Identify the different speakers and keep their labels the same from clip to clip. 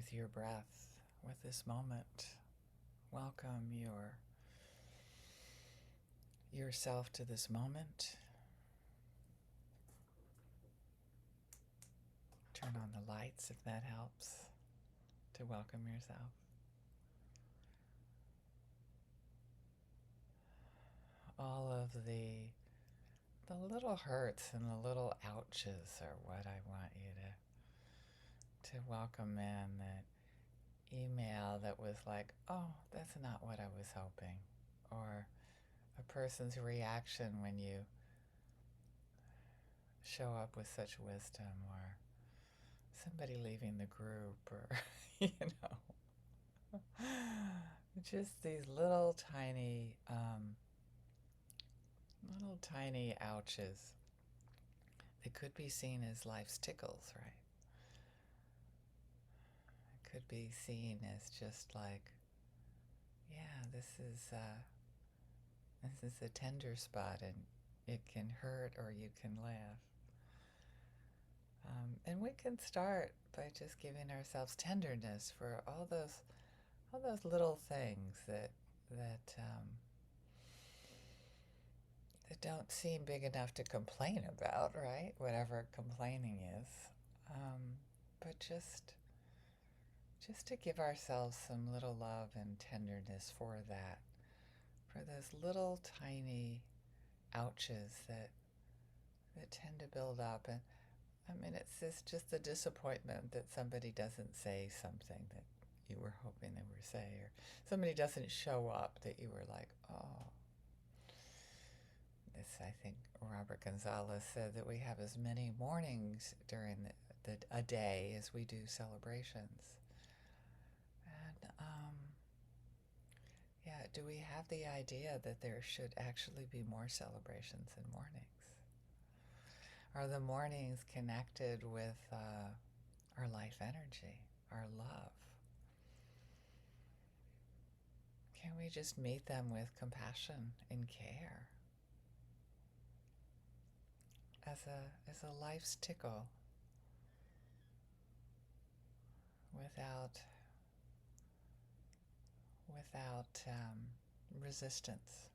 Speaker 1: with your breath, with this moment. Welcome yourself to this moment. Turn on the lights if that helps to welcome yourself. All of the little hurts and the little ouches are what I want you to welcome in. That email that was like, oh, that's not what I was hoping. Or a person's reaction when you show up with such wisdom, or somebody leaving the group, or just these little tiny ouches. They could be seen as life's tickles, right? It could be seen as just like, yeah, this is a tender spot, and it can hurt or you can laugh. And we can start by just giving ourselves tenderness for all those little things that don't seem big enough to complain about, right? Whatever complaining is, but just to give ourselves some little love and tenderness for that, for those little tiny ouches that tend to build up. And I mean, it's just the disappointment that somebody doesn't say something that you were hoping they would say, or somebody doesn't show up that you were like, oh. This, I think Robert Gonzales said that we have as many mornings during a day as we do celebrations. And yeah, do we have the idea that there should actually be more celebrations than mornings? Are the mornings connected with our life energy, our love? Can we just meet them with compassion and care? As a life's tickle, without resistance.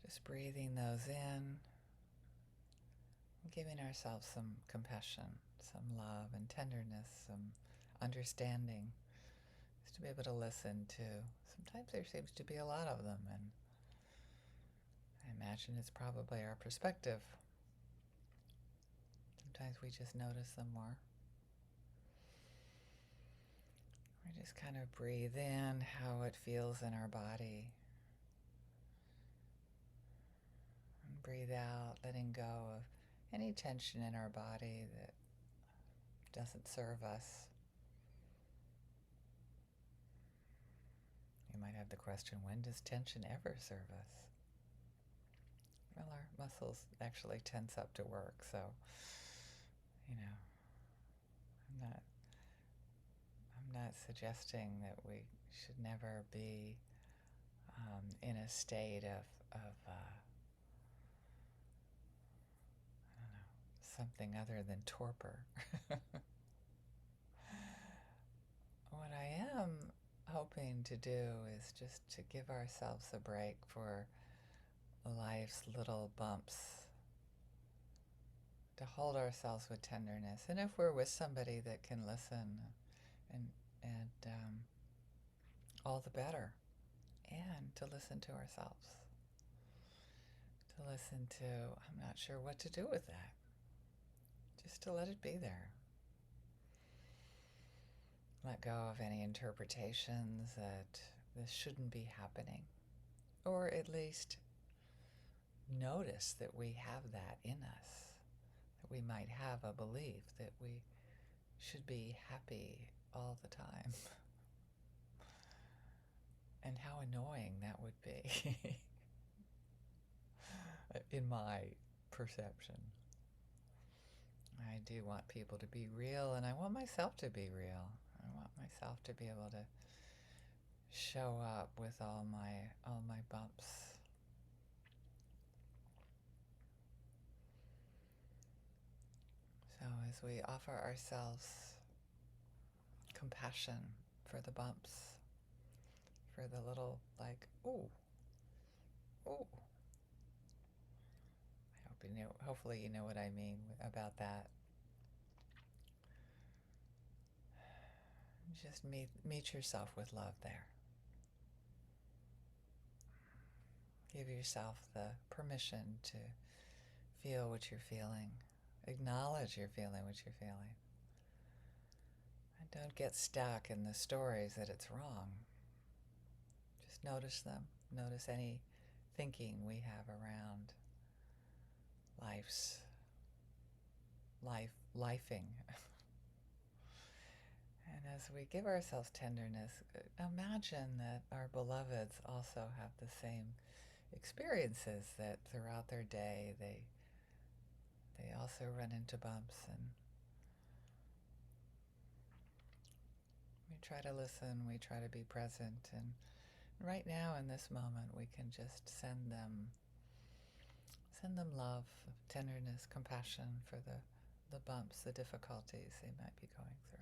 Speaker 1: Just breathing those in, giving ourselves some compassion, some love and tenderness, some understanding, just to be able to listen to. Sometimes there seems to be a lot of them, and I imagine it's probably our perspective. Sometimes we just notice them more. We just kind of breathe in how it feels in our body. And breathe out, letting go of any tension in our body that doesn't serve us. You might have the question, when does tension ever serve us? Well, our muscles actually tense up to work, so, I'm not suggesting that we should never be in a state of I don't know, something other than torpor. What I am hoping to do is just to give ourselves a break for life's little bumps, to hold ourselves with tenderness. And if we're with somebody that can listen, and all the better. And to listen to ourselves. To listen to, I'm not sure what to do with that. Just to let it be there. Let go of any interpretations that this shouldn't be happening. Or at least notice that we have that in us. That we might have a belief that we should be happy all the time. And how annoying that would be in my perception. I do want people to be real, and I want myself to be real. I want myself to be able to show up with all my bumps. as we offer ourselves compassion for the bumps, for the little, like, ooh, ooh. Hopefully you know what I mean about that. Just meet yourself with love there. Give yourself the permission to feel what you're feeling. Acknowledge you're feeling what you're feeling. And don't get stuck in the stories that it's wrong. Just notice them. Notice any thinking we have around lifing. And as we give ourselves tenderness, imagine that our beloveds also have the same experiences, that throughout their day they also run into bumps, and we try to listen, we try to be present, and right now in this moment we can just send them love, tenderness, compassion for the bumps, the difficulties they might be going through.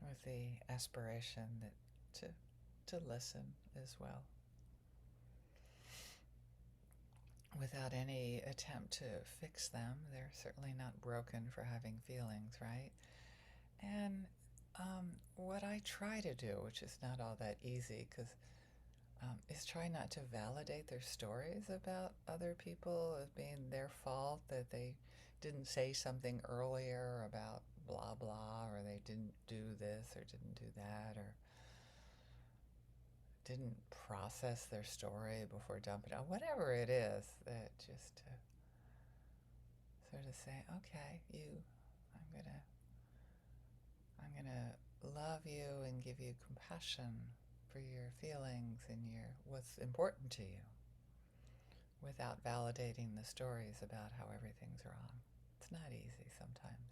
Speaker 1: With the aspiration that to listen as well, without any attempt to fix them. They're certainly not broken for having feelings, right? And what I try to do, which is not all that easy, is try not to validate their stories about other people as being their fault, that they didn't say something earlier about blah blah, or they didn't do this or didn't do that, or didn't process their story before dumping it out, whatever it is, that just to sort of say, okay, I'm gonna love you and give you compassion for your feelings and what's important to you, without validating the stories about how everything's wrong. It's not easy sometimes.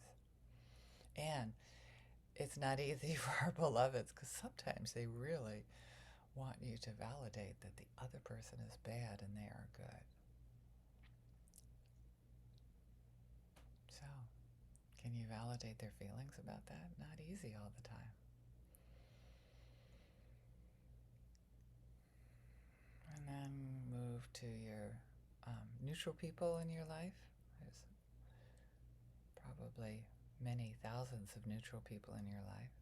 Speaker 1: And it's not easy for our beloveds, because sometimes they really want you to validate that the other person is bad and they are good. So, can you validate their feelings about that? Not easy all the time. And then move to your neutral people in your life. There's probably many thousands of neutral people in your life.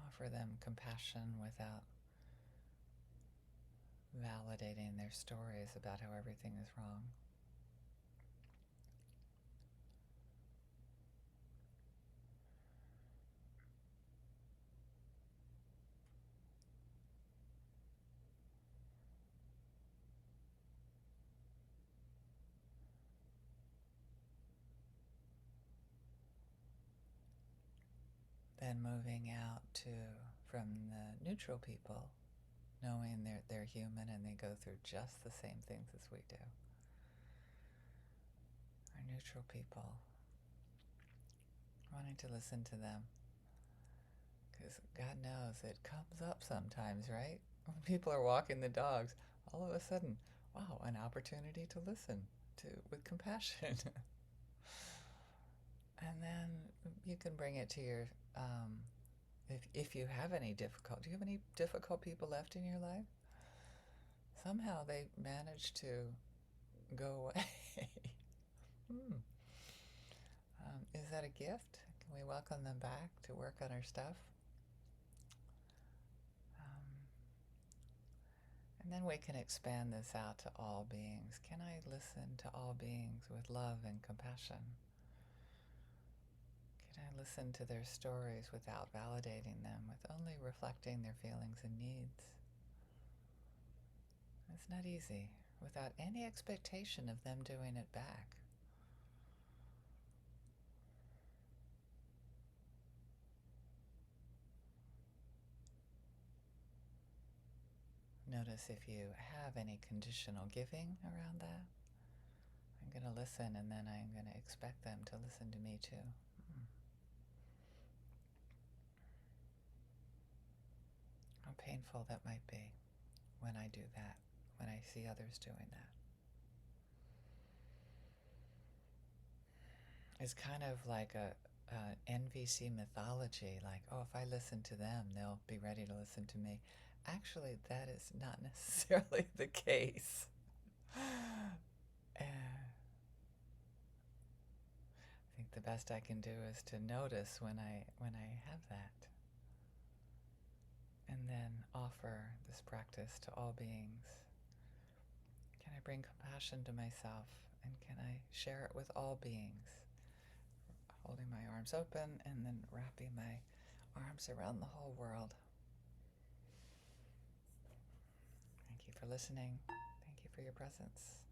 Speaker 1: Offer them compassion without validating their stories about how everything is wrong. Then moving out from the neutral people, knowing they're human and they go through just the same things as we do. Our neutral people, wanting to listen to them, because God knows it comes up sometimes, right? When people are walking the dogs, all of a sudden, wow, an opportunity to listen to with compassion. And then you can bring it to your, if you have any difficult, do you have any difficult people left in your life? Somehow they manage to go away. Is that a gift? Can we welcome them back to work on our stuff? And then we can expand this out to all beings. Can I listen to all beings with love and compassion? Can I listen to their stories without validating them, with only reflecting their feelings and needs? It's not easy, without any expectation of them doing it back. Notice if you have any conditional giving around that. I'm going to listen, and then I'm going to expect them to listen to me too. painful that might be when I do that, when I see others doing that. It's kind of like a NVC mythology, like, oh, if I listen to them, they'll be ready to listen to me. Actually, that is not necessarily the case. And I think the best I can do is to notice when I have that, and then offer this practice to all beings. Can I bring compassion to myself, and can I share it with all beings? Holding my arms open and then wrapping my arms around the whole world. Thank you for listening. Thank you for your presence.